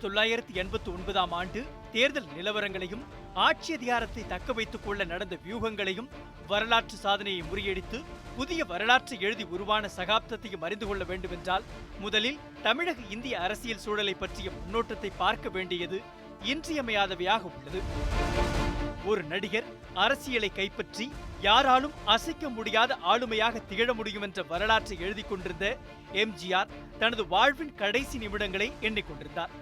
1989ஆம் ஆண்டு தேர்தல் நிலவரங்களையும் ஆட்சி அதிகாரத்தை தக்க வைத்துக் கொள்ள நடந்த வியூகங்களையும் வரலாற்று சாதனையை முறியடித்து புதிய வரலாற்றை எழுதி உருவான சகாப்தத்தையும் அறிந்து கொள்ள வேண்டுமென்றால் முதலில் தமிழக இந்திய அரசியல் சூழலை பற்றிய முன்னோட்டத்தை பார்க்க வேண்டியது இன்றியமையாதவையாக உள்ளது. ஒரு நடிகர் அரசியலை கைப்பற்றி யாராலும் அசைக்க முடியாத ஆளுமையாக திகழ முடியும் என்ற வரலாற்றை எழுதி கொண்டிருந்த எம்ஜிஆர் தனது வாழ்வின் கடைசி நிமிடங்களை எண்ணிக்கொண்டிருந்தார்.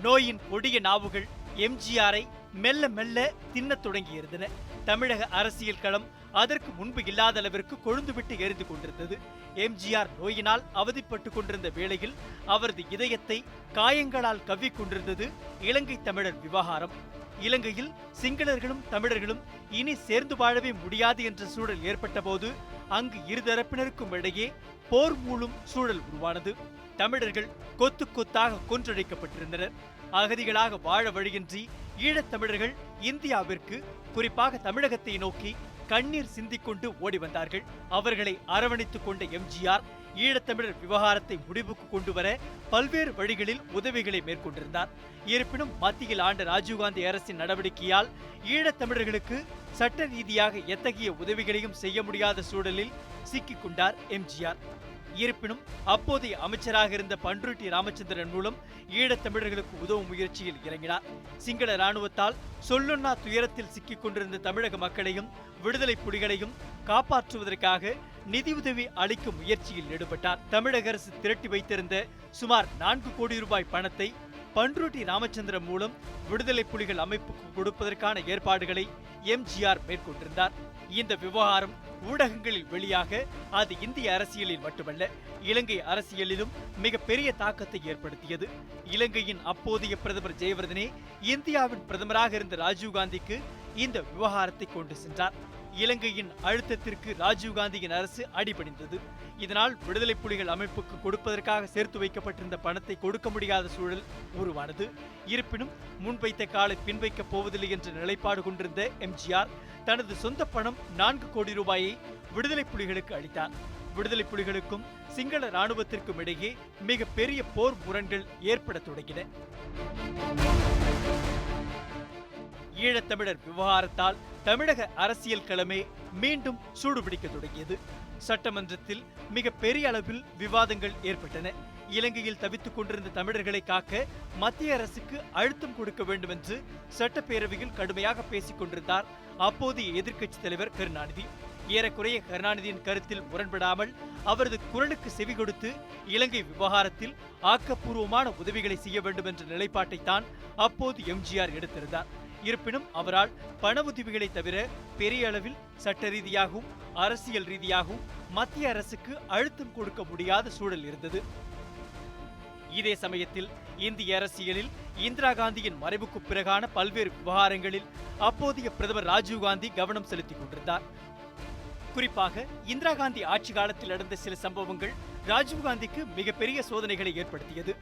நோயின் கொடிய நாவுகள் எம்ஜிஆரை மெல்ல மெல்ல தின்னத் தொடங்கியிருந்தன. தமிழக அரசியல் களம் அதற்கு முன்பு இல்லாத அளவிற்கு கொழுந்துவிட்டு எரிந்து கொண்டிருந்தது. எம்ஜிஆர் நோயினால் அவதிப்பட்டுக் கொண்டிருந்த வேளையில் அவரது இதயத்தை காயங்களால் கவ்விக்கொண்டிருந்தது இலங்கை தமிழர் விவகாரம். இலங்கையில் சிங்களர்களும் தமிழர்களும் இனி சேர்ந்து வாழவே முடியாது என்ற சூழல் ஏற்பட்ட போது அங்கு இருதரப்பினருக்கும் இடையே போர் மூளும் சூழல் உருவானது. தமிழர்கள் கொத்து கொத்தாக கொன்றழைக்கப்பட்டிருந்தனர். அகதிகளாக வாழ வழியின்றி ஈழத்தமிழர்கள் இந்தியாவிற்கு, குறிப்பாக தமிழகத்தை நோக்கி கண்ணீர் சிந்திக்கொண்டு ஓடி வந்தார்கள். அவர்களை அரவணைத்துக் கொண்ட எம்ஜிஆர் ஈழத்தமிழர் விவகாரத்தை முடிவுக்கு கொண்டு வர பல்வேறு வழிகளில் உதவிகளை மேற்கொண்டிருந்தார். இருப்பினும் மத்தியில் ஆண்ட ராஜீவ்காந்தி அரசின் நடவடிக்கையால் ஈழத்தமிழர்களுக்கு சட்ட ரீதியாக எத்தகைய உதவிகளையும் செய்ய முடியாத சூழலில் சிக்கிக் கொண்டார் எம்ஜிஆர். இருப்பினும் அப்போதைய அமைச்சராக இருந்த பண்ருட்டி ராமச்சந்திரன் மூலம் ஈழத்தமிழர்களுக்கு உதவும் முயற்சியில் இறங்கினார். சிங்கள இராணுவத்தால் சொல்லொன்னா துயரத்தில் சிக்கிக் கொண்டிருந்த தமிழக மக்களையும் விடுதலை புலிகளையும் காப்பாற்றுவதற்காக நிதியுதவி அளிக்கும் முயற்சியில் ஈடுபட்டார். தமிழக அரசு திரட்டி வைத்திருந்த சுமார் 4 கோடி ரூபாய் பணத்தை பண்ருட்டி ராமச்சந்திரன் மூலம் விடுதலை புலிகள் அமைப்புக்கு கொடுப்பதற்கான ஏற்பாடுகளை எம்ஜிஆர் மேற்கொண்டிருந்தார். இந்த விவகாரம் ஊடகங்களில் வெளியாக அது இந்திய அரசியலில் மட்டுமல்ல, இலங்கை அரசியலிலும் மிக பெரிய தாக்கத்தை ஏற்படுத்தியது. இலங்கையின் அப்போதைய பிரதமர் ஜெயவர்தனே இந்தியாவின் பிரதமராக இருந்த ராஜீவ்காந்திக்கு இந்த விவகாரத்தை கொண்டு சென்றார். இலங்கையின் அழுத்தத்திற்கு ராஜீவ்காந்தியின் அரசு அடிபணிந்தது. இதனால் விடுதலை புலிகள் அமைப்புக்கு கொடுப்பதற்காக சேர்த்து வைக்கப்பட்டிருந்த பணத்தை கொடுக்க முடியாத சூழல் உருவானது. இருப்பினும் முன்வைத்த காலை பின்வைக்கப் போவதில்லை என்ற நிலைப்பாடு கொண்டிருந்த எம்ஜிஆர் தனது சொந்த பணம் 4 கோடி ரூபாயை விடுதலை புலிகளுக்கு அளித்தார். விடுதலை புலிகளுக்கும் சிங்கள இராணுவத்திற்கும் இடையே மிக பெரிய போர் முரண்கள் ஏற்பட தொடங்கின. ஈழத்தமிழர் விவகாரத்தால் தமிழக அரசியல் களமே மீண்டும் சூடுபிடிக்க தொடங்கியது. சட்டமன்றத்தில் மிக பெரிய அளவில் விவாதங்கள் ஏற்பட்டன. இலங்கையில் தவித்துக் கொண்டிருந்த தமிழர்களை காக்க மத்திய அரசுக்கு அழுத்தம் கொடுக்க வேண்டும் என்று சட்டப்பேரவையில் கடுமையாக பேசிக் கொண்டிருந்தார் அப்போதைய எதிர்க்கட்சித் தலைவர் கருணாநிதி. ஏறக்குறைய கருணாநிதியின் கருத்தில் முரண்படாமல் அவரது குரலுக்கு செவி கொடுத்து இலங்கை விவகாரத்தில் ஆக்கப்பூர்வமான உதவிகளை செய்ய வேண்டும் என்ற நிலைப்பாட்டை தான் அப்போது எம்ஜிஆர் எடுத்திருந்தார். இருப்பினும் அவரால் பண உதவிகளை தவிர பெரிய அளவில் சட்ட ரீதியாகவும் அரசியல் ரீதியாகவும் மத்திய அரசுக்கு அழுத்தம் கொடுக்க முடியாத சூழல் இருந்தது. இதே சமயத்தில் இந்திய அரசியலில் இந்திரா காந்தியின் மறைவுக்கு பிறகான பல்வேறு விவகாரங்களில் அப்போதைய பிரதமர் ராஜீவ்காந்தி கவனம் செலுத்திக் கொண்டிருந்தார். குறிப்பாக இந்திரா காந்தி ஆட்சி காலத்தில் நடந்த சில சம்பவங்கள் ராஜீவ்காந்திக்கு மிகப்பெரிய சோதனைகளை ஏற்படுத்தியது.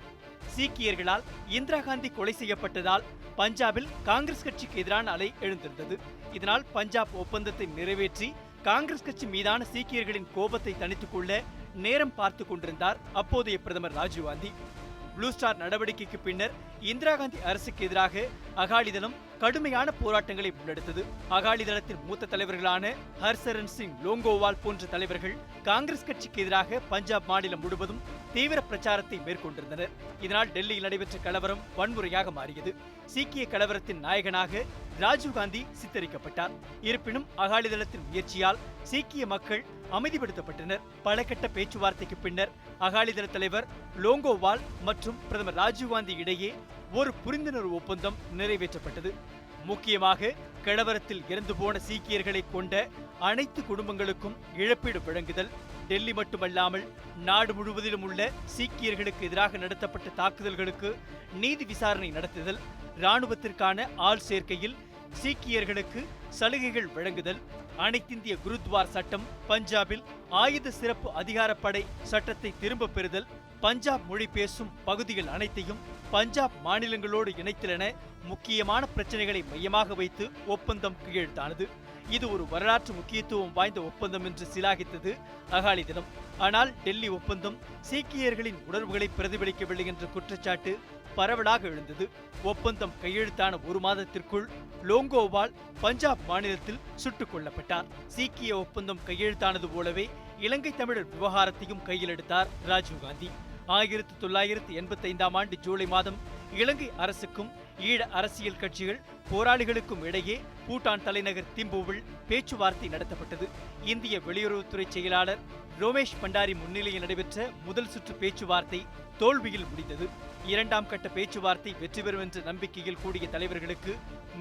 சீக்கியர்களால் இந்திரா காந்தி கொலை செய்யப்பட்டதால் பஞ்சாபில் காங்கிரஸ் கட்சிக்கு எதிரான அலை எழுந்திருந்தது. இதனால் பஞ்சாப் ஒப்பந்தத்தை நிறைவேற்றி காங்கிரஸ் கட்சி மீதான சீக்கியர்களின் கோபத்தை தணித்துக் கொள்ள நேரம் பார்த்துக் கொண்டிருந்தார் அப்போதைய பிரதமர் ராஜீவ்காந்தி. ப்ளூ ஸ்டார் நடவடிக்கைக்கு பின்னர் இந்திரா காந்தி அரசுக்கு எதிராக அகாலிதளம் கடுமையான போராட்டங்களை முன்னெடுத்தது. அகாலிதளத்தின் மூத்த தலைவர்களான ஹர்சரன் சிங் லோங்கோவால் போன்ற தலைவர்கள் காங்கிரஸ் கட்சிக்கு எதிராக பஞ்சாப் மாநிலம் முழுவதும் தீவிர பிரச்சாரத்தை மேற்கொண்டிருந்தனர். இதனால் டெல்லியில் நடைபெற்ற கலவரம் வன்முறையாக மாறியது. சீக்கிய கலவரத்தின் நாயகனாக ராஜீவ்காந்தி சித்தரிக்கப்பட்டார். இருப்பினும் அகாலிதளத்தின் முயற்சியால் சீக்கிய மக்கள் அமைதிப்படுத்தப்பட்டனர். பல கட்ட பேச்சுவார்த்தைக்கு பின்னர் அகாலிதள தலைவர் லோங்கோவால் மற்றும் பிரதமர் ராஜீவ்காந்தி இடையே ஒரு புரிந்துணர்வு ஒப்பந்தம் நிறைவேற்றப்பட்டது. முக்கியமாக கலவரத்தில் இறந்து போன சீக்கியர்களை கொண்ட அனைத்து குடும்பங்களுக்கும் இழப்பீடு வழங்குதல், டெல்லி மட்டுமல்லாமல் நாடு முழுவதிலும் உள்ள சீக்கியர்களுக்கு எதிராக நடத்தப்பட்ட தாக்குதல்களுக்கு நீதி விசாரணை நடத்துதல், இராணுவத்திற்கான ஆள் சேர்க்கையில் சீக்கியர்களுக்கு சலுகைகள் வழங்குதல், அனைத்திந்திய குருத்வார் சட்டம், பஞ்சாபில் ஆயுத சிறப்பு அதிகாரப்படை சட்டத்தை திரும்பப் பெறுதல், பஞ்சாப் மொழி பேசும் பகுதிகள் அனைத்தையும் பஞ்சாப் மாநிலங்களோடு இணைத்தல் என முக்கியமான பிரச்சனைகளை மையமாக வைத்து ஒப்பந்தம் கையெழுத்தானது. இது ஒரு வரலாற்று முக்கியத்துவம் வாய்ந்த ஒப்பந்தம் என்று சிலாகித்தது அகாலி தளம். ஆனால் டெல்லி ஒப்பந்தம் சீக்கியர்களின் உணர்வுகளை பிரதிபலிக்கவில்லை என்ற குற்றச்சாட்டு பரவலாக எழுந்தது. ஒப்பந்தம் கையெழுத்தான ஒரு மாதத்திற்குள் லோங்கோவால் பஞ்சாப் மாநிலத்தில் சுட்டுக் கொல்லப்பட்டார். சீக்கிய ஒப்பந்தம் கையெழுத்தானது போலவே இலங்கை தமிழர் விவகாரத்தையும் கையில் எடுத்தார் ராஜீவ்காந்தி. 1985ஆம் ஆண்டு ஜூலை மாதம் இலங்கை அரசுக்கும் ஈழ அரசியல் கட்சிகள் போராளிகளுக்கும் இடையே பூட்டான் தலைநகர் திம்புவில் பேச்சுவார்த்தை நடத்தப்பட்டது. இந்திய வெளியுறவுத்துறை செயலாளர் ரோமேஷ் பண்டாரி முன்னிலையில் நடைபெற்ற முதல் சுற்று பேச்சுவார்த்தை தோல்வியில் முடிந்தது. இரண்டாம் கட்ட பேச்சுவார்த்தை வெற்றி பெறும் என்ற நம்பிக்கையில் கூடிய தலைவர்களுக்கு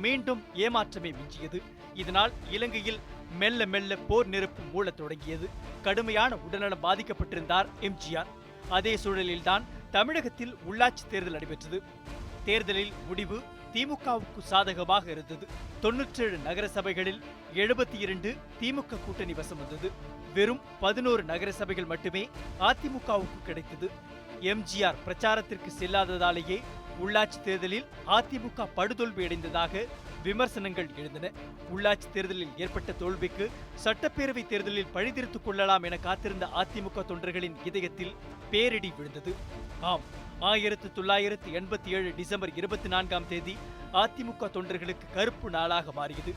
மீண்டும் ஏமாற்றமே மிஞ்சியது. இதனால் இலங்கையில் மெல்ல மெல்ல போர் நெருப்பு மூளத் தொடங்கியது. கடுமையான உடல்நலம் பாதிக்கப்பட்டிருந்தார் எம்ஜிஆர். அதே சூழலில்தான் தமிழகத்தில் உள்ளாட்சி தேர்தல் நடைபெற்றது. தேர்தலில் முடிவு திமுகவுக்கு சாதகமாக இருந்தது. 97 நகர சபைகளில் 72 திமுக கூட்டணி வசம் வந்தது. வெறும் 11 நகர சபைகள் மட்டுமே அதிமுகவுக்கு கிடைத்தது. எம்ஜிஆர் பிரச்சாரத்திற்கு செல்லாததாலேயே உள்ளாட்சி தேர்தலில் அதிமுக படுதோல்வி அடைந்ததாக விமர்சனங்கள் எழுந்தன. உள்ளாட்சி தேர்தலில் ஏற்பட்ட தோல்விக்கு சட்டப்பேரவை தேர்தலில் பழிதீர்த்துக் கொள்ளலாம் என காத்திருந்த அதிமுக தொண்டர்களின் இதயத்தில் பேரிடி விழுந்தது. ஆம், 1987 டிசம்பர் 24ஆம் தேதி அதிமுக தொண்டர்களுக்கு கருப்பு நாளாக மாறியது.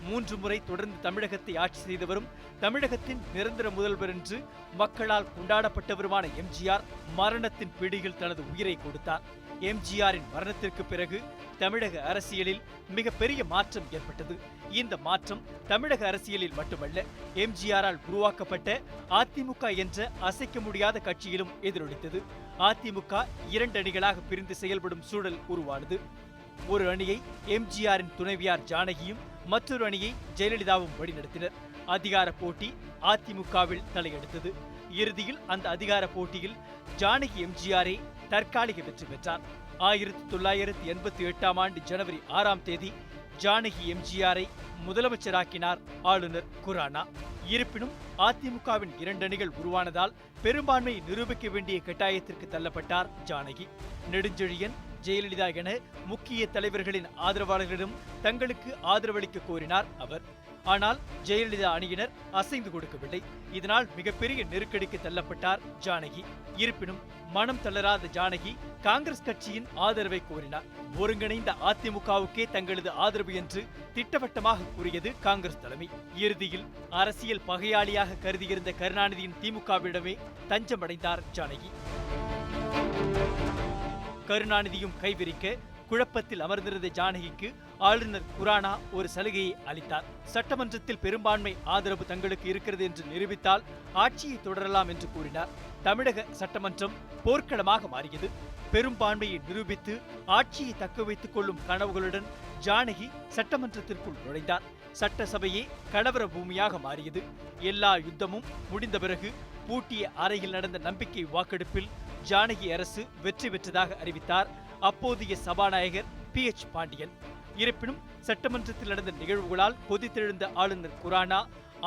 3 முறை தொடர்ந்து தமிழகத்தை ஆட்சி செய்தவரும் தமிழகத்தின் நிரந்தர முதல்வர் என்று மக்களால் கொண்டாடப்பட்டவருமான எம்ஜிஆர் மரணத்தின் பிடியில் தனது உயிரை கொடுத்தார். எம்ஜிஆரின் மரணத்திற்கு பிறகு தமிழக அரசியலில் மிகப்பெரிய மாற்றம் ஏற்பட்டது. இந்த மாற்றம் தமிழக அரசியலில் மட்டுமல்ல, எம்ஜிஆரால் உருவாக்கப்பட்ட அதிமுக என்ற அசைக்க முடியாத கட்சியிலும் எதிரொலித்தது. அதிமுக 2 அணிகளாக பிரிந்து செயல்படும் சூழல் உருவானது. ஒரு அணியை எம்ஜிஆரின் துணைவியார் ஜானகியும் மற்றொரு அணியை ஜெயலலிதாவும் வழிநடத்தினர். அதிகார போட்டி அதிமுகவில் தலையெடுத்தது. இறுதியில் அந்த அதிகார போட்டியில் ஜானகி எம்ஜிஆரை தற்காலிக வெற்றி பெற்றார். 1988ஆம் ஆண்டு ஜனவரி 6ஆம் தேதி ஜானகி எம்ஜிஆரை முதலமைச்சராக்கினார் ஆளுநர் குரானா. இருப்பினும் அதிமுகவின் 2 அணிகள் உருவானதால் பெரும்பான்மை நிரூபிக்க வேண்டிய கட்டாயத்திற்கு தள்ளப்பட்டார் ஜானகி. நெடுஞ்செழியன், ஜெயலலிதா என முக்கிய தலைவர்களின் ஆதரவாளர்களிடம் தங்களுக்கு ஆதரவளிக்க கோரினார் அவர். ஆனால் ஜெயலலிதா அணியினர் அசைந்து கொடுக்கவில்லை. இதனால் மிகப்பெரிய நெருக்கடிக்கு தள்ளப்பட்டார் ஜானகி. இருப்பினும் மனம் தளராத ஜானகி காங்கிரஸ் கட்சியின் ஆதரவை கோரினார். ஒருங்கிணைந்த அதிமுகவுக்கே தங்களது ஆதரவு என்று திட்டவட்டமாக கூறியது காங்கிரஸ் தலைமை. இறுதியில் அரசியல் பகையாளியாக கருதியிருந்த கருணாநிதியின் திமுகவிடமே தஞ்சமடைந்தார் ஜானகி. கருணாநிதியும் கைவிரிக்க குழப்பத்தில் அமர்ந்திருந்த ஜானகிக்கு ஆளுநர் குரானா ஒரு சலுகையை அளித்தார். சட்டமன்றத்தில் பெரும்பான்மை ஆதரவு தங்களுக்கு இருக்கிறது என்று நிரூபித்தால் ஆட்சியை தொடரலாம் என்று கூறினார். தமிழக சட்டமன்றம் போர்க்களமாக மாறியது. பெரும்பான்மையை நிரூபித்து ஆட்சியை தக்க வைத்துக் கொள்ளும் கனவுகளுடன் ஜானகி சட்டமன்றத்திற்குள் நுழைந்தார். சட்டசபையே கலவர பூமியாக மாறியது. எல்லா யுத்தமும் முடிந்த பிறகு பூட்டிய அறையில் நடந்த நம்பிக்கை வாக்கெடுப்பில் ஜானகி அரசு வெற்றி பெற்றதாக அறிவித்தார் அப்போதைய சபாநாயகர் PH பாண்டியன். இருப்பினும் சட்டமன்றத்தில் நடந்த நிகழ்வுகளால் கொதித்தெழுந்த ஆளுநர் குரானா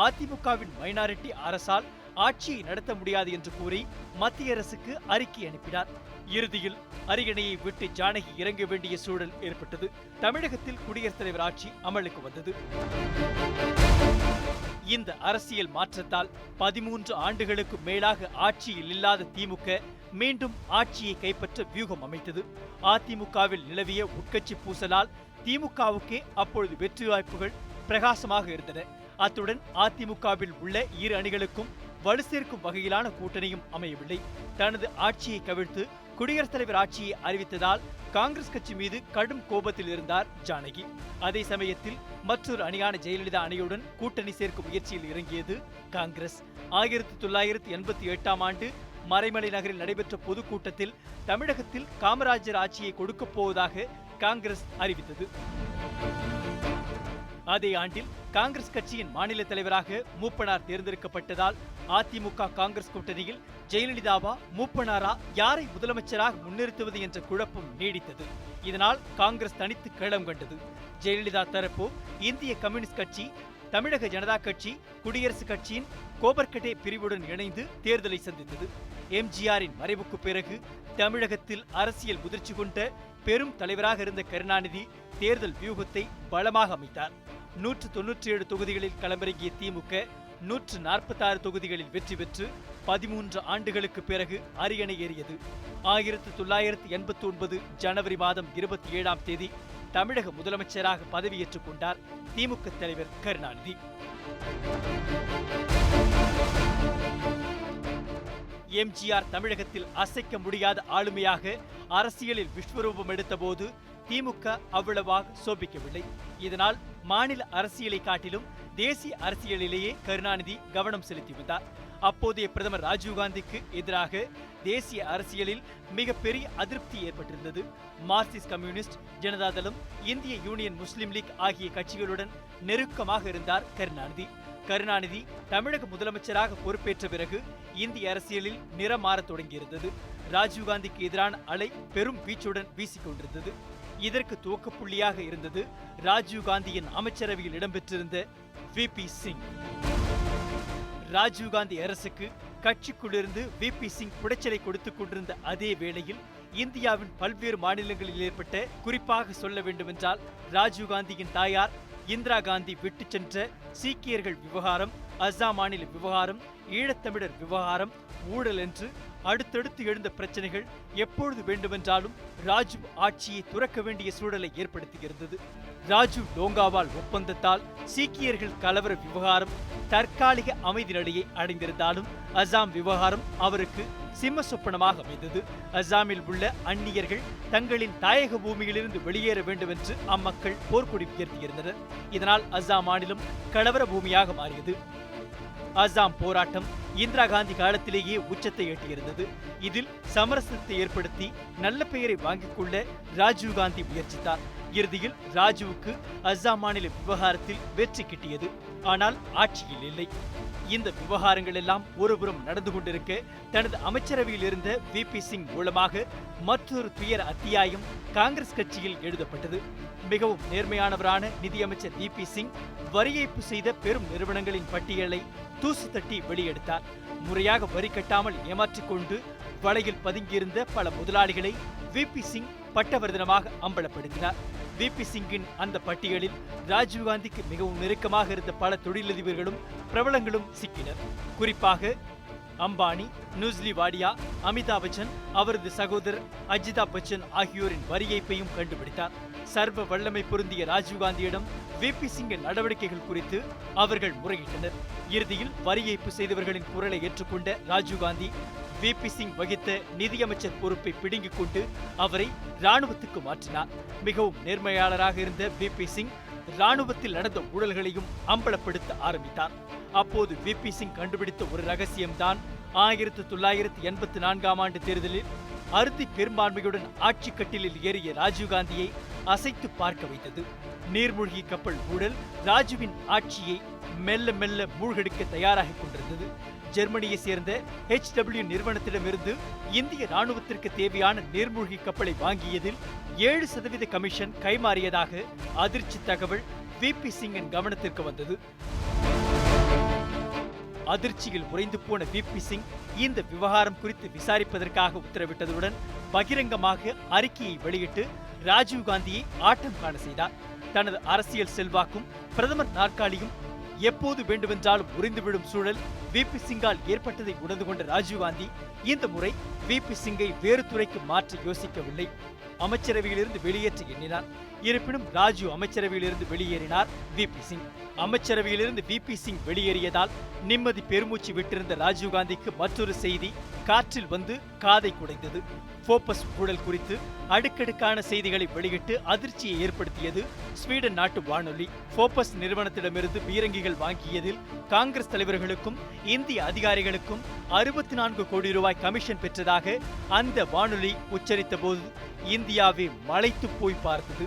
அதிமுகவின் மைனாரிட்டி அரசால் ஆட்சியை நடத்த முடியாது என்று கூறி மத்திய அரசுக்கு அறிக்கை அனுப்பினார். இறுதியில் அரியணையை விட்டு ஜானகி இறங்க வேண்டிய சூழல் ஏற்பட்டது. தமிழகத்தில் குடியரசுத் தலைவர் ஆட்சி அமலுக்கு வந்தது. இந்த அரசியல் மாற்றத்தால் 13 ஆண்டுகளுக்கு மேலாக ஆட்சியில் இல்லாத திமுக மீண்டும் ஆட்சியை கைப்பற்ற வியூகம் அமைத்தது. அதிமுகவில் நிலவிய உட்கட்சி பூசலால் திமுகவுக்கே அப்பொழுது வெற்றி வாய்ப்புகள் பிரகாசமாக இருந்தன. அத்துடன் அதிமுகவில் உள்ள 2 அணிகளுக்கும் வலு சேர்க்கும் வகையிலான கூட்டணியும் அமையவில்லை. தனது ஆட்சியை கவிழ்த்து குடியரசுத் தலைவர் ஆட்சியை அறிவித்ததால் காங்கிரஸ் கட்சி மீது கடும் கோபத்தில் இருந்தார் ஜானகி. அதே சமயத்தில் மற்றொரு அணியான ஜெயலலிதா அணியுடன் கூட்டணி சேர்க்கும் முயற்சியில் இறங்கியது காங்கிரஸ். 1988ஆம் ஆண்டு மறைமலை நகரில் நடைபெற்ற பொதுக்கூட்டத்தில் தமிழகத்தில் காமராஜர் ஆட்சியை கொடுக்கப் போவதாக காங்கிரஸ் அறிவித்தது. அதே ஆண்டில் காங்கிரஸ் கட்சியின் மாநில தலைவராக மூப்பனார் தேர்ந்தெடுக்கப்பட்டதால் அதிமுக காங்கிரஸ் கூட்டணியில் ஜெயலலிதாவா மூப்பனாரா யாரை முதலமைச்சராக முன்னிறுத்துவது என்ற குழப்பம் நீடித்தது. இதனால் காங்கிரஸ் தனித்து களம் கண்டது. ஜெயலலிதா தரப்போ இந்திய கம்யூனிஸ்ட் கட்சி தமிழக ஜனதா கட்சி குடியரசுக் கட்சியின் கோபர்கட்டே பிரிவுடன் இணைந்து தேர்தலை சந்தித்தது. எம்ஜிஆரின் மறைவுக்கு பிறகு தமிழகத்தில் அரசியல் முதிர்ச்சி கொண்ட பெரும் தலைவராக இருந்த கருணாநிதி தேர்தல் வியூகத்தை பலமாக அமைத்தார். 197 தொகுதிகளில் களமிறங்கிய திமுக 146 தொகுதிகளில் வெற்றி பெற்று 13 ஆண்டுகளுக்கு பிறகு அரியணை ஏறியது. 1989 ஜனவரி மாதம் 27ஆம் தேதி தமிழக முதலமைச்சராக பதவியேற்றுக் கொண்டார் திமுக தலைவர் கருணாநிதி. எம்ஜிஆர் தமிழகத்தில் அசைக்க முடியாத ஆளுமையாக அரசியலில் விஸ்வரூபம் எடுத்தபோது திமுக அவ்வளவாக சோபிக்கவில்லை. இதனால் மாநில அரசியலை காட்டிலும் தேசிய அரசியலிலேயே கருணாநிதி கவனம் செலுத்தி வந்தார். அப்போதைய பிரதமர் ராஜீவ்காந்திக்கு எதிராக தேசிய அரசியலில் மிகப்பெரிய அதிருப்தி ஏற்பட்டிருந்தது. மார்க்சிஸ்ட் கம்யூனிஸ்ட், ஜனதாதளம், இந்திய யூனியன் முஸ்லிம் லீக் ஆகிய கட்சிகளுடன் நெருக்கமாக இருந்தார் கருணாநிதி. கருணாநிதி தமிழக முதலமைச்சராக பொறுப்பேற்ற பிறகு இந்திய அரசியலில் நிறம் மாறத் தொடங்கியிருந்தது. ராஜீவ்காந்திக்கு எதிரான அலை பெரும் வீச்சுடன் வீசிக்கொண்டிருந்தது. இதற்கு துவக்கப்புள்ளியாக இருந்தது ராஜீவ்காந்தியின் அமைச்சரவையில் இடம்பெற்றிருந்த விபி சிங். ராஜீவ்காந்தி அரசுக்கு கட்சிக்குள்ளிருந்து விபி சிங் புடைச்சலை கொடுத்துக் கொண்டிருந்த அதே வேளையில் இந்தியாவின் பல்வேறு மாநிலங்களில் ஏற்பட்ட, குறிப்பாக சொல்ல வேண்டுமென்றால் ராஜீவ்காந்தியின் தாயார் இந்திரா காந்தி விட்டு சென்ற சீக்கியர்கள் விவகாரம், அஸ்ஸாம் மாநில விவகாரம், ஈழத்தமிழர் விவகாரம், ஊழல் என்று அடுத்தடுத்து எழுந்த பிரச்சனைகள் எப்பொழுது வேண்டுமென்றாலும் ராஜீவ் ஆட்சியை துறக்க வேண்டிய சூழலை ஏற்படுத்தியிருந்தது. ராஜீவ் லோங்காவால் ஒப்பந்தத்தால் சீக்கியர்கள் கலவர விவகாரம் தற்காலிக அமைதி நிலையை அடைந்திருந்தாலும் அஸ்ஸாம் விவகாரம் அவருக்கு சிம்ம சொப்பனமாக அமைந்தது. அஸ்ஸாமில் உள்ள அந்நியர்கள் தங்களின் தாயக பூமியிலிருந்து வெளியேற வேண்டும் என்று அம்மக்கள் போர்க்கொடி உயர்த்தியிருந்தனர். இதனால் அஸ்ஸாம் மாநிலம் கலவர பூமியாக மாறியது. அஸ்ஸாம் போராட்டம் இந்திரா காந்தி காலத்திலேயே உச்சத்தை எட்டியிருந்தது. இதில் சமரசத்தை ஏற்படுத்தி நல்ல பெயரை வாங்கிக் கொள்ள ராஜீவ்காந்தி முயற்சித்தார். இறுதியில் ராஜீவுக்கு அஸ்ஸாம் மாநில விவகாரத்தில் வெற்றி கிட்டியது. ஆனால் ஆட்சியில் இல்லை. இந்த விவகாரங்கள் எல்லாம் ஒருபுறம் நடந்து கொண்டிருக்க தனது அமைச்சரவையில் இருந்த விபி சிங் மூலமாக மற்றொரு துயர அத்தியாயம் காங்கிரஸ் கட்சியில் எழுதப்பட்டது. மிகவும் நேர்மையானவரான நிதியமைச்சர் விபி சிங் வரி ஏய்ப்பு செய்த பெரும் நிறுவனங்களின் பட்டியலை தூசு தட்டி வெளியெடுத்தார். முறையாக வரி கட்டாமல் ஏமாற்றிக் கொண்டு வலையில் பதுங்கியிருந்த பல முதலாளிகளை விபி சிங் பட்டவர்தனமாக அம்பலப்படுத்தினார். விபி சிங்கின் அந்த பட்டியலில் ராஜீவ்காந்திக்கு மிகவும் நெருக்கமாக இருந்த பல தொழிலதிபர்களும் பிரபலங்களும் சிக்கினர். குறிப்பாக அம்பானி, நுஸ்லி வாடியா, அமிதாப் பச்சன், அவரது சகோதரர் அஜிதாப் பச்சன் ஆகியோரின் வரி ஏய்ப்பையும் கண்டுபிடித்தார். சர்வ வல்லமை பொருந்திய ராஜீவ்காந்தியிடம் விபி சிங்கின் நடவடிக்கைகள் குறித்து அவர்கள் முறையிட்டனர். இறுதியில் வரி ஏய்ப்பு செய்தவர்களின் குரலை ஏற்றுக்கொண்ட ராஜீவ்காந்தி விபி சிங் வகித்த நிதியமைச்சர் பொறுப்பை பிடுங்கிக் கொண்டு அவரை ராணுவத்துக்கு மாற்றினார். மிகவும் நேர்மையாளராக இருந்த விபி சிங் ராணுவத்தில் நடந்த ஊழல்களையும் அம்பலப்படுத்த ஆரம்பித்தார். அப்போது விபி சிங் கண்டுபிடித்த ஒரு ரகசியம்தான் 1984ஆம் ஆண்டு தேர்தலில் அறுதி பெரும்பான்மையுடன் ஆட்சி கட்டிலில் ஏறிய ராஜீவ்காந்தியை அசைத்து பார்க்க வைத்தது. நீர்மூழ்கி கப்பல் ஊழல் ராஜீவின் ஆட்சியை மெல்ல மெல்ல மூழ்கடிக்க தயாராகிக் கொண்டிருந்தது. ஜெர்மனியை சேர்ந்த HW நிறுவனத்திடமிருந்து இந்திய ராணுவத்திற்கு தேவையான நீர்மூழ்கி கப்பலை வாங்கியதில் 7% கமிஷன் கைமாறியதாக அதிர்ச்சி தகவல் விபி சிங்கின் கவனத்திற்கு வந்தது. அதிர்ச்சியில் உறைந்து போன விபி சிங் இந்த விவகாரம் குறித்து விசாரிப்பதற்காக உத்தரவிட்டதுடன் பகிரங்கமாக அறிக்கையை வெளியிட்டு ராஜீவ்காந்தியை ஆட்டம் காண செய்தார். தனது அரசியல் செல்வாக்கும் பிரதமர் நாற்காலியும் எப்போது வேண்டுமென்றாலும் உறைந்துவிடும் சூழல் விபி சிங்கால் ஏற்பட்டதை உணர்ந்து கொண்ட ராஜீவ்காந்தி இந்த முறை விபி சிங்கை வேறு துறைக்கு மாற்ற யோசிக்கவில்லை. அமைச்சரவையிலிருந்து வெளியேற்ற எண்ணினார். இருப்பினும் ராஜீவ் அமைச்சரவையிலிருந்து வெளியேறினார் விபி சிங். அமைச்சரவையிலிருந்து விபி சிங் வெளியேறியதால் நிம்மதி பெருமூச்சு விட்டிருந்த ராஜீவ்காந்திக்கு மற்றொரு செய்தி காற்றில் வந்து காதை குடைந்தது. போபஸ் ஊழல் குறித்து அடுக்கடுக்கான செய்திகளை வெளியிட்டு அதிர்ச்சியை ஏற்படுத்தியது ஸ்வீடன் நாட்டு வானொலி. போபஸ் நிறுவனத்திடமிருந்து பீரங்கிகள் வாங்கியதில் காங்கிரஸ் தலைவர்களுக்கும் இந்திய அதிகாரிகளுக்கும் 64 கோடி ரூபாய் கமிஷன் பெற்றதாக அந்த வானொலி உச்சரித்த போது இந்தியாவே மலைத்து போய் பார்த்தது.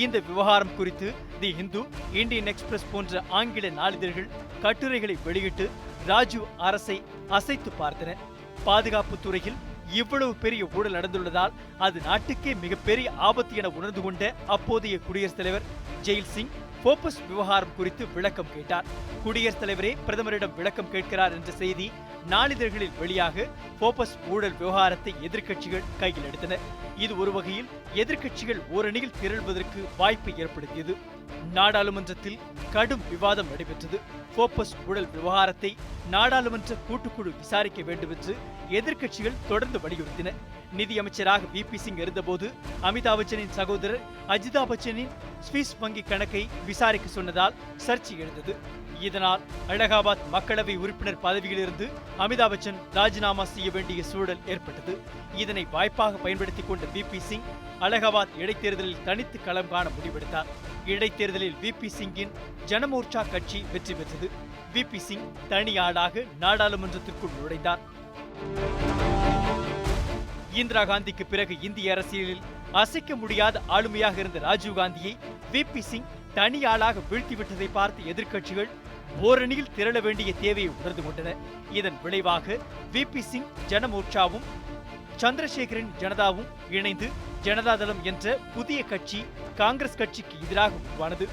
இந்த விவகாரம் குறித்து தி இந்து, இந்தியன் எக்ஸ்பிரஸ் போன்ற ஆங்கில நாளிதழ்கள் கட்டுரைகளை வெளியிட்டு ராஜீவ் அரசை அசைத்து பார்த்தன. பாதுகாப்பு துறையில் இவ்வளவு பெரிய ஊழல் நடந்துள்ளதால் அது நாட்டுக்கே மிகப்பெரிய ஆபத்து என உணர்ந்து கொண்ட அப்போதைய குடியரசுத் தலைவர் ஜெயில் சிங் போபஸ் விவகாரம் குறித்து விளக்கம் கேட்டார். குடியரசுத் தலைவரே பிரதமரிடம் விளக்கம் கேட்கிறார் என்ற செய்தி நாளிதழ்களில் வெளியாக போபஸ் ஊழல் விவகாரத்தை எதிர்க்கட்சிகள் கையில் எடுத்தன. இது ஒரு வகையில் எதிர்க்கட்சிகள் ஓரணியில் திரள்வதற்கு வாய்ப்பை ஏற்படுத்தியது. நாடாளுமன்றத்தில் கடும் விவாதம் நடைபெற்றது. போபஸ் ஊழல் விவகாரத்தை நாடாளுமன்ற கூட்டுக்குழு விசாரிக்க வேண்டும் என்று எதிர்க்கட்சிகள் தொடர்ந்து வலியுறுத்தின. நிதியமைச்சராக VP சிங் இருந்தபோது அமிதாப் பச்சனின் சகோதரர் அஜிதாப் பச்சனின் ஸ்விஸ் வங்கி கணக்கை விசாரிக்க சொன்னதால் சர்ச்சை எழுந்தது. இதனால் அலகாபாத் மக்களவை உறுப்பினர் பதவியிலிருந்து அமிதாப் பச்சன் ராஜினாமா செய்ய வேண்டிய சூழல் ஏற்பட்டது. இதனை வாய்ப்பாக பயன்படுத்திக் கொண்ட VP சிங் அலகாபாத் இடைத்தேர்தலில் தனித்து களம் காண முடிவெடுத்தார். இடைத்தேர்தலில் VP சிங்கின் ஜனமோர்ச்சா கட்சி வெற்றி பெற்றது. VP சிங் தனி ஆளாக நாடாளுமன்றத்திற்குள் நுழைந்தார். இந்திரா காந்திக்கு பிறகு இந்திய அரசியலில் அசைக்க முடியாத ஆளுமையாக இருந்த ராஜீவ் காந்தியை VP சிங் தனி ஆளாக வீழ்த்திவிட்டதை பார்த்து எதிர்க்கட்சிகள் ஓரணியில் திரள வேண்டிய தேவையை உணர்ந்து கொண்டன. இதன் விளைவாக VP சிங் ஜனமோர்ச்சாவும் சந்திரசேகரின் ஜனதாவும் இணைந்து ஜனதாதளம் என்ற புதிய கட்சி காங்கிரஸ் கட்சிக்கு எதிராக உருவானது.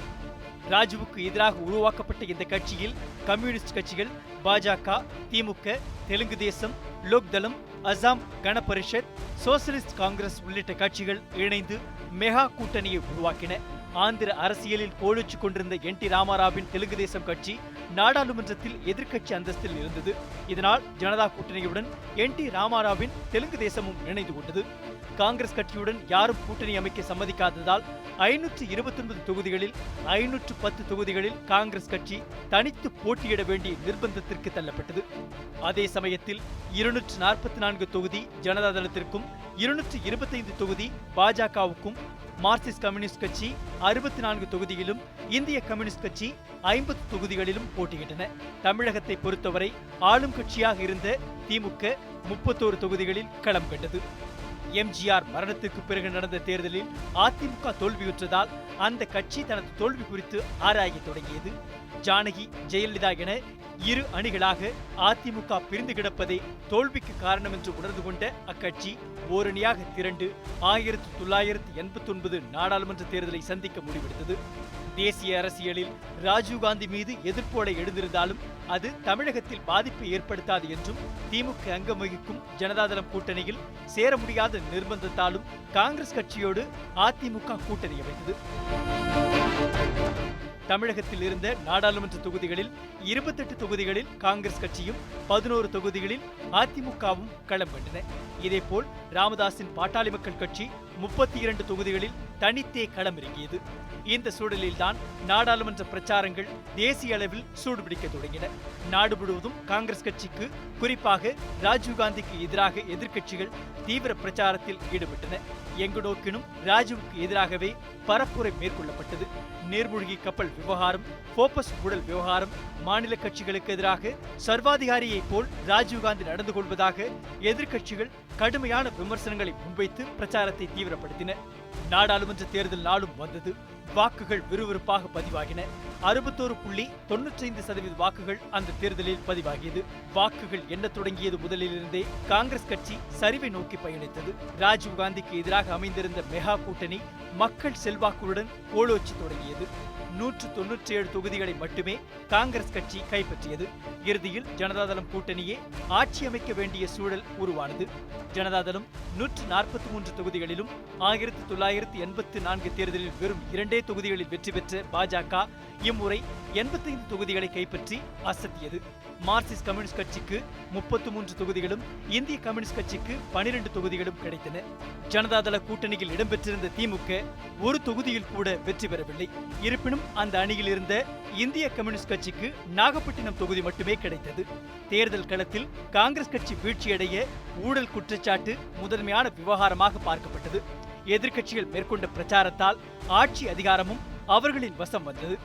ராஜுவுக்கு எதிராக உருவாக்கப்பட்ட இந்த கட்சியில் கம்யூனிஸ்ட் கட்சிகள் பாஜக, திமுக, தெலுங்கு தேசம், லோக்தளம், அசாம் கண பரிஷத், சோசலிஸ்ட் காங்கிரஸ் உள்ளிட்ட கட்சிகள் இணைந்து மெகா கூட்டணியை உருவாக்கின. ஆந்திர அரசியலில் கோலோச்சு கொண்டிருந்த NT ராமாராவின் தெலுங்கு தேசம் கட்சி நாடாளுமன்றத்தில் எதிர்க்கட்சி அந்தஸ்தில் இருந்தது. இதனால் ஜனதா கூட்டணியுடன் NT ராமாராவின் தெலுங்கு தேசமும் இணைந்து கொண்டது. காங்கிரஸ் கட்சியுடன் யாரும் கூட்டணி அமைக்க சம்மதிக்காததால் 529 தொகுதிகளில் 510 தொகுதிகளில் காங்கிரஸ் கட்சி தனித்து போட்டியிட வேண்டிய நிர்பந்தத்திற்கு தள்ளப்பட்டது. அதே சமயத்தில் 244 தொகுதி ஜனதாதளத்திற்கும் 225 தொகுதி பாஜகவுக்கும், மார்க்சிஸ்ட் கம்யூனிஸ்ட் கட்சி 64 தொகுதியிலும், இந்திய கம்யூனிஸ்ட் கட்சி 50 தொகுதிகளிலும் போட்டியிட்டன. தமிழகத்தை பொறுத்தவரை ஆளும் கட்சியாக இருந்த திமுக 31 தொகுதிகளில் களம் கண்டது. MGR மரணத்திற்கு பிறகு நடந்த தேர்தலில் அதிமுக தோல்வியுற்றதால் அந்த கட்சி தனது தோல்வி குறித்து ஆராய தொடங்கியது. ஜானகி, ஜெயலலிதா என இரு அணிகளாக அதிமுக பிரிந்து கிடப்பதே தோல்விக்கு காரணம் என்று உணர்ந்து கொண்ட அக்கட்சி ஓரணியாக திரண்டு 1989 நாடாளுமன்ற தேர்தலை சந்திக்க முடிவெடுத்தது. தேசிய அரசியலில் ராஜீவ்காந்தி மீது எதிர்ப்போட எழுந்திருந்தாலும் அது தமிழகத்தில் பாதிப்பை ஏற்படுத்தாது என்றும், திமுக அங்கம் வகிக்கும் ஜனதாதளம் கூட்டணியில் சேர முடியாத நிர்பந்தத்தாலும் காங்கிரஸ் கட்சியோடு அதிமுக கூட்டணி அமைத்தது. தமிழகத்தில் இருந்த நாடாளுமன்ற தொகுதிகளில் 28 தொகுதிகளில் காங்கிரஸ் கட்சியும் 11 தொகுதிகளில் அதிமுகவும் களம் கண்டன. இதேபோல் ராமதாசின் பாட்டாளி மக்கள் கட்சி 32 தொகுதிகளில் தனித்தே களமிறங்கியது. இந்த சூழலில்தான் நாடாளுமன்ற பிரச்சாரங்கள் தேசிய அளவில் சூடுபிடிக்க தொடங்கின. நாடு முழுவதும் காங்கிரஸ் கட்சிக்கு, குறிப்பாக ராஜீவ்காந்திக்கு எதிராக எதிர்க்கட்சிகள் தீவிர பிரச்சாரத்தில் ஈடுபட்டன. எங்கு நோக்கினும் ராஜீவுக்கு எதிராகவே பரப்புரை மேற்கொள்ளப்பட்டது. நீர்மூழ்கி கப்பல் விவகாரம், போபஸ் ஊழல் விவகாரம், மாநில கட்சிகளுக்கு எதிராக சர்வாதிகாரியைப் போல் ராஜீவ்காந்தி நடந்து கொள்வதாக எதிர்க்கட்சிகள் கடுமையான விமர்சனங்களை முன்வைத்து பிரச்சாரத்தை தீவிரப்படுத்தின. நாடாளுமன்ற தேர்தல் நாளும் வந்தது. வாக்குகள் விறுவிறுப்பாக பதிவாகின. 61.95% வாக்குகள் அந்த தேர்தலில் பதிவாகியது. வாக்குகள் எண்ணத் தொடங்கியது முதலிலிருந்தே காங்கிரஸ் கட்சி சரிவை நோக்கி பயணித்தது. ராஜீவ்காந்திக்கு எதிராக அமைந்திருந்த மெகா கூட்டணி மக்கள் செல்வாக்குடன் கோலோச்சி தொடங்கியது. 197 தொகுதிகளை மட்டுமே காங்கிரஸ் கட்சி கைப்பற்றியது. இறுதியில் ஜனதாதளம் கூட்டணியே ஆட்சி அமைக்க வேண்டிய சூழல் உருவானது. ஜனதாதளம் 143 தொகுதிகளிலும் 1984 தேர்தலில் வெறும் 2 தொகுதிகளில் வெற்றி பெற்ற பாஜக இம்முறை 85 தொகுதிகளை கைப்பற்றி அசத்தியது. மார்க்சிஸ்ட் கம்யூனிஸ்ட் கட்சிக்கு 33 தொகுதிகளும், இந்திய கம்யூனிஸ்ட் கட்சிக்கு 12 தொகுதிகளும் கிடைத்தன. ஜனதாதள கூட்டணியில் இடம்பெற்றிருந்த திமுக ஒரு தொகுதியில் கூட வெற்றி பெறவில்லை. இருப்பினும் அந்த அணியில் இருந்த இந்திய கம்யூனிஸ்ட் கட்சிக்கு நாகப்பட்டினம் தொகுதி மட்டுமே கிடைத்தது. தேர்தல் களத்தில் காங்கிரஸ் கட்சி வீழ்ச்சியடைய ஊழல் குற்றச்சாட்டு முதன்மையான விவகாரமாக பார்க்கப்பட்டது. எதிர்க்கட்சிகள் மேற்கொண்ட பிரச்சாரத்தால் ஆட்சி அதிகாரமும் அவர்களின் வசம் வந்தது.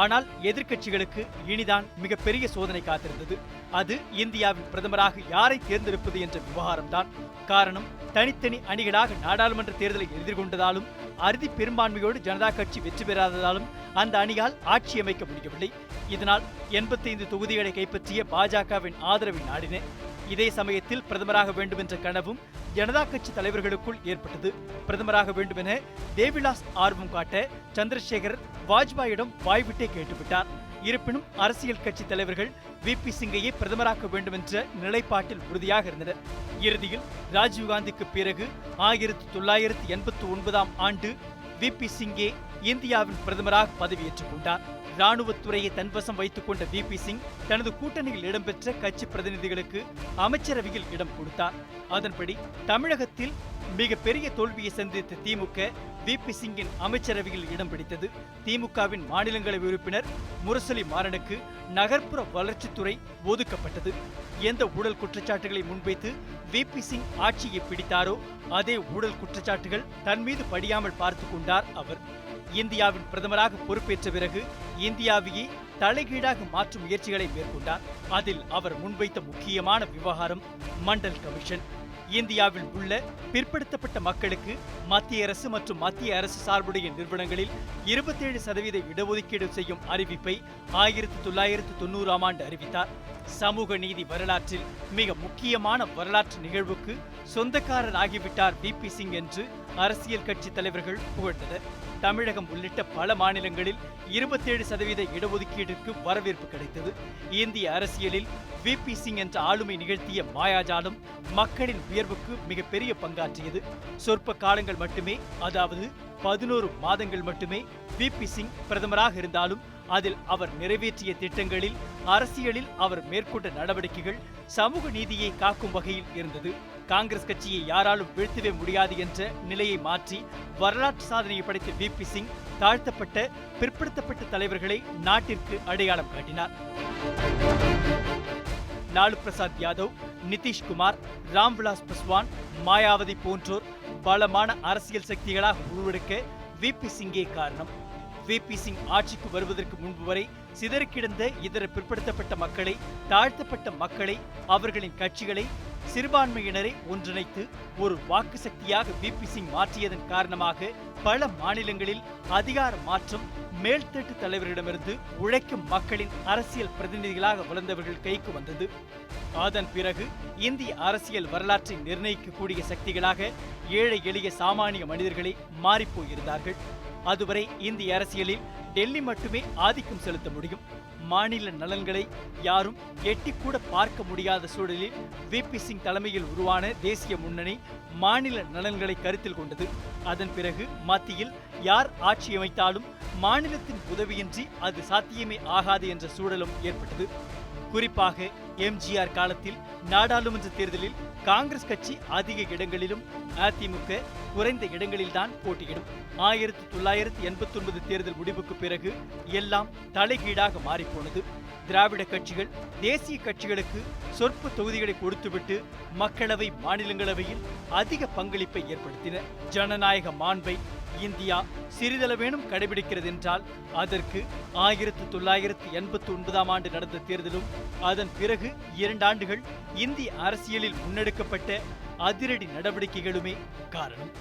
ஆனால் எதிர்க்கட்சிகளுக்கு இனிதான் மிகப்பெரிய சோதனை காத்திருந்தது. அது இந்தியாவின் பிரதமராக யாரை தேர்ந்தெடுப்பது என்ற விவகாரம்தான். காரணம், தனித்தனி அணிகளாக நாடாளுமன்ற தேர்தலை எதிர்கொண்டதாலும், அறுதி பெரும்பான்மையோடு ஜனதா கட்சி வெற்றி பெறாததாலும் அந்த அணியால் ஆட்சி அமைக்க முடியவில்லை. இதனால் 85 தொகுதிகளை கைப்பற்றிய பாஜகவின் ஆதரவை நாடின. இதே சமயத்தில் பிரதமராக வேண்டும் என்ற கனவும் ஜனதா கட்சி தலைவர்களுக்குள் ஏற்பட்டது. பிரதமராக வேண்டும் என தேவிலாஸ் ஆர்வம் காட்ட சந்திரசேகர் வாஜ்பாயிடம் வாய்விட்டே கேட்டுவிட்டார். இருப்பினும் அரசியல் கட்சி தலைவர்கள் VP சிங்கையே பிரதமராக்க வேண்டும் என்ற நிலைப்பாட்டில் உறுதியாக இருந்தனர். இறுதியில் ராஜீவ்காந்திக்கு பிறகு 1989ஆம் ஆண்டு VP சிங்கே இந்தியாவின் பிரதமராக பதவியேற்றுக் கொண்டார். ராணுவத்துறையை தன்வசம் வைத்துக் கொண்ட VP சிங் தனது கூட்டணியில் இடம்பெற்ற கட்சி பிரதிநிதிகளுக்கு அமைச்சரவையில் இடம் கொடுத்தார். அதன்படி தமிழகத்தில் மிகப்பெரிய தோல்வியை சந்தித்த திமுக VP சிங்கின் அமைச்சரவையில் இடம் பிடித்தது. திமுகவின் மாநிலங்களவை உறுப்பினர் முரசொலி மாறனுக்கு நகர்ப்புற வளர்ச்சித்துறை ஒதுக்கப்பட்டது. எந்த ஊழல் குற்றச்சாட்டுகளை முன்வைத்து VP சிங் ஆட்சியை பிடித்தாரோ அதே ஊழல் குற்றச்சாட்டுகள் தன் மீது படியாமல் பார்த்துக் கொண்டார் அவர். இந்தியாவின் பிரதமராக பொறுப்பேற்ற பிறகு இந்தியாவையே தலைகீழாக மாற்றும் முயற்சிகளை மேற்கொண்டார். அதில் அவர் முன்வைத்த முக்கியமான விவகாரம் மண்டல் கமிஷன். இந்தியாவில் உள்ள பிற்படுத்தப்பட்ட மக்களுக்கு மத்திய அரசு மற்றும் மத்திய அரசு சார்புடைய நிறுவனங்களில் 27% இடஒதுக்கீடு செய்யும் அறிவிப்பை 1990ஆம் ஆண்டு அறிவித்தார். சமூக நீதி வரலாற்றில் மிக முக்கியமான வரலாற்று நிகழ்வுக்கு சொந்தக்காரர் ஆகிவிட்டார் VP சிங் என்று அரசியல் கட்சி தலைவர்கள் புகழ்ந்தனர். தமிழகம் உள்ளிட்ட பல மாநிலங்களில் 27% இடஒதுக்கீட்டிற்கு வரவேற்பு கிடைத்தது. இந்திய அரசியலில் VP சிங் என்ற ஆளுமை நிகழ்த்திய மாயாஜாலம் மக்களின் உயர்வுக்கு மிகப்பெரிய பங்காற்றியது. சொற்ப காலங்கள் மட்டுமே, அதாவது 11 மாதங்கள் மட்டுமே VP சிங் பிரதமராக இருந்தாலும் அதில் அவர் நிறைவேற்றிய திட்டங்களில், அரசியலில் அவர் மேற்கொண்ட நடவடிக்கைகள் சமூக நீதியை காக்கும் வகையில் இருந்தது. காங்கிரஸ் கட்சியை யாராலும் வீழ்த்தவே முடியாது என்ற நிலையை மாற்றி வரலாற்று சாதனையை படைத்த VP சிங் தாழ்த்தப்பட்ட பிற்படுத்தப்பட்ட தலைவர்களை நாட்டிற்கு அடையாளம் காட்டினார். லாலு பிரசாத் யாதவ், நிதிஷ்குமார், ராம்விலாஸ் பாஸ்வான், மாயாவதி போன்றோர் பலமான அரசியல் சக்திகளாக உருவெடுக்க VP சிங்கே காரணம். VP சிங் ஆட்சிக்கு வருவதற்கு முன்பு வரை சிதறிக்கிடந்த இதர பிற்படுத்தப்பட்ட மக்களை, தாழ்த்தப்பட்ட மக்களை, அவர்களின் கட்சிகளை, சிறுபான்மையினரை ஒன்றிணைத்து ஒரு வாக்கு சக்தியாக VP சிங் மாற்றியதன் காரணமாக பல மாநிலங்களில் அதிகார மாற்றம் மேல்தட்டு தலைவரிடமிருந்து உழைக்கும் மக்களின் அரசியல் பிரதிநிதிகளாக வளர்ந்தவர்கள் கைக்கு வந்தது. அதன் பிறகு இந்திய அரசியல் வரலாற்றை நிர்ணயிக்கக்கூடிய சக்திகளாக ஏழை எளிய சாமானிய மனிதர்களை மாறிப்போயிருந்தார்கள். அதுவரை இந்திய அரசியலில் டெல்லி மட்டுமே ஆதிக்கம் செலுத்த முடியும். மாநில நலன்களை யாரும் எட்டிக்கூட பார்க்க முடியாத சூழலில் VP சிங் தலைமையில் உருவான தேசிய முன்னணி மாநில நலன்களை கருத்தில் கொண்டது. அதன் பிறகு மத்தியில் யார் ஆட்சி அமைத்தாலும் மாநிலத்தின் உதவியின்றி அது சாத்தியமே ஆகாது என்ற சூழலும் ஏற்பட்டது. குறிப்பாக MGR காலத்தில் நாடாளுமன்ற தேர்தலில் காங்கிரஸ் கட்சி அதிக இடங்களிலும் அதிமுக குறைந்த இடங்களில்தான் போட்டியிடும். 1989 தேர்தல் முடிவுக்கு பிறகு எல்லாம் தலைகீழாக மாறிப்போனது. திராவிட கட்சிகள் தேசிய கட்சிகளுக்கு சொற்ப தொகுதிகளை கொடுத்துவிட்டு மக்களவை, மாநிலங்களவையில் அதிக பங்களிப்பை ஏற்படுத்தின. ஜனநாயக மாண்பை இந்தியா சிறிதளவேனும் கடைபிடிக்கிறது என்றால் அதற்கு 1989ஆம் ஆண்டு நடந்த தேர்தலும், அதன் பிறகு 2 ஆண்டுகள் இந்திய அரசியலில் முன்னெடுக்கப்பட்ட அதிரடி நடவடிக்கைகளுமே காரணம்.